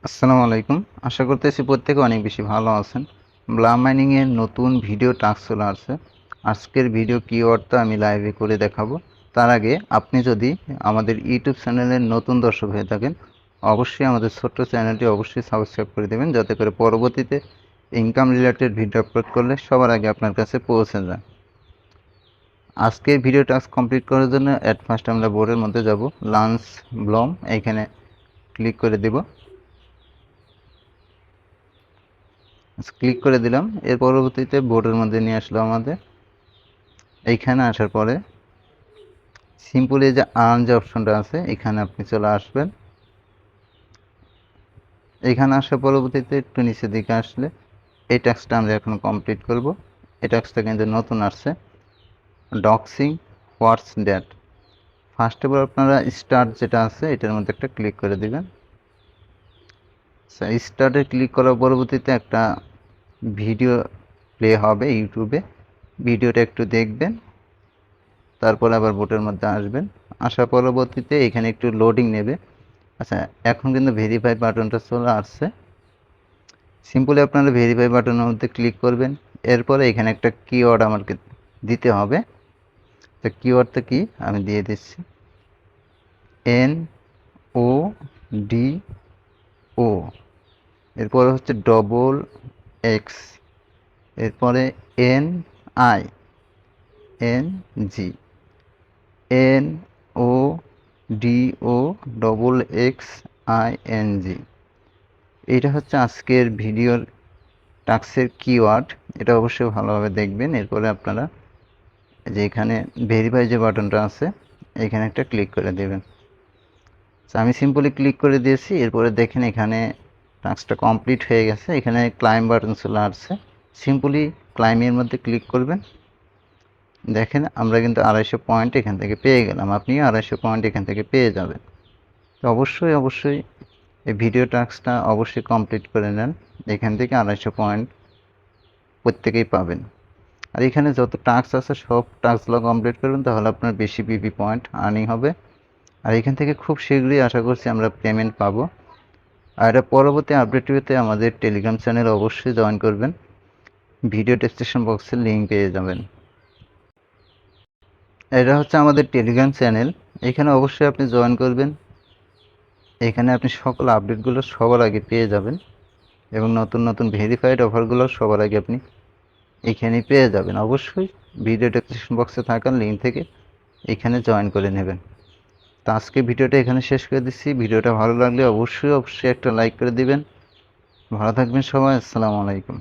আসসালামু আলাইকুম। আশা করতেছি প্রত্যেকে অনেক বেশি ভালো আছেন। ব্লাম মাইনিং এর নতুন ভিডিও টাস্ক চলে আসছে। আজকের ভিডিও কিওয়ার্ডটা আমি লাইভে করে দেখাবো। তার আগে আপনি যদি আমাদের ইউটিউব চ্যানেলের নতুন দর্শক হয়ে থাকেন, অবশ্যই আমাদের ছোট্ট চ্যানেলটি অবশ্যই সাবস্ক্রাইব করে দেবেন, যাতে করে পরবর্তীতে ইনকাম রিলেটেড ভিডিও আপলোড করলে সবার আগে আপনার কাছে পৌঁছে যায়। আজকের ভিডিও টাস্ক কমপ্লিট করার জন্য অ্যাট ফার্স্ট আমরা বোর্ডের মধ্যে যাব। লাঞ্চ ব্লম এইখানে ক্লিক করে দেব। ক্লিক করে দিলাম। এর পরবর্তীতে বোর্ডের মধ্যে নিয়ে আসলো আমাদের। এইখানে আসার পরে সিম্পলি যে আর্ন যে অপশনটা আছে এখানে আপনি চলে আসবেন। এখানে আসার পরবর্তীতে একটু নিচের দিকে আসলে এই টাস্কটা আমরা এখন কমপ্লিট করব। এই টাস্কটা কিন্তু নতুন আসছে, doxing what's that. First of all আপনারা স্টার্ট যেটা আছে এটার মধ্যে একটা ক্লিক করে দিবেন। স্টার্টে ক্লিক করার পরবর্তীতে একটা ভিডিও প্লে হবে ইউটিউবে। ভিডিওটা একটু দেখবেন, তারপর আবার বোটের মধ্যে আসবেন। আসার পরবর্তীতে এখানে একটু লোডিং নেবে। আচ্ছা, এখন কিন্তু ভেরিফাই বাটনটা চলে আসছে। সিম্পলি আপনারা ভেরিফাই বাটনের মধ্যে ক্লিক করবেন। এরপরে এখানে একটা কিওয়ার্ড আমাকে দিতে হবে। তো কিওয়ার্ডটা কি আমি দিয়ে দিচ্ছি, NODO। এরপরে হচ্ছে XX, এরপরে NING, NODOXXING। এটা হচ্ছে আজকের ভিডিওর টাস্কের কিওয়ার্ড। এটা অবশ্যই ভালোভাবে দেখবেন। এরপরে আপনারা যে এখানে ভেরিফাই যে বাটনটা আছে এখানে একটা ক্লিক করে দেবেন। আমি সিম্পলি ক্লিক করে দিয়েছি। এরপরে দেখেন এখানে টাস্কটা কমপ্লিট হয়ে গেছে। এখানে ক্লাইম বাটন চলে আসছে। সিম্পলি ক্লাইমের মধ্যে ক্লিক করবেন। দেখেন আমরা কিন্তু 250 পয়েন্ট এখান থেকে পেয়ে গেলাম। আপনিও 250 পয়েন্ট এখান থেকে পেয়ে যাবেন। তো অবশ্যই এই ভিডিও টাস্কটা অবশ্যই কমপ্লিট করে নেন। এখান থেকে 250 পয়েন্ট প্রত্যেকেই পাবেন। আর এখানে যত টাস্ক আছে সব টাস্কগুলো কমপ্লিট করবেন, তাহলে আপনার বেশি পিপি পয়েন্ট আর্নিং হবে। আর এখান থেকে খুব শীঘ্রই আশা করছি আমরা পেমেন্ট পাবো। আর এটা পরবর্তী আপডেট পেতে আমাদের টেলিগ্রাম চ্যানেল অবশ্যই জয়েন করবেন। ভিডিও ডেসক্রিপশন বক্সে লিঙ্ক পেয়ে যাবেন। এটা হচ্ছে আমাদের টেলিগ্রাম চ্যানেল। এখানে অবশ্যই আপনি জয়েন করবেন। এখানে আপনি সকল আপডেটগুলো সবার আগে পেয়ে যাবেন এবং নতুন ভেরিফাইড অফারগুলো সবার আগে আপনি এখানেই পেয়ে যাবেন। অবশ্যই ভিডিও ডেসক্রিপশন বক্সে থাকা লিঙ্ক থেকে এখানে জয়েন করে নেবেন। তো আজকে ভিডিওটা এখানে শেষ করে দিচ্ছি। ভিডিওটা ভালো লাগলে অবশ্যই একটা লাইক করে দিবেন। ভালো থাকবেন সবাই। আসসালামু আলাইকুম।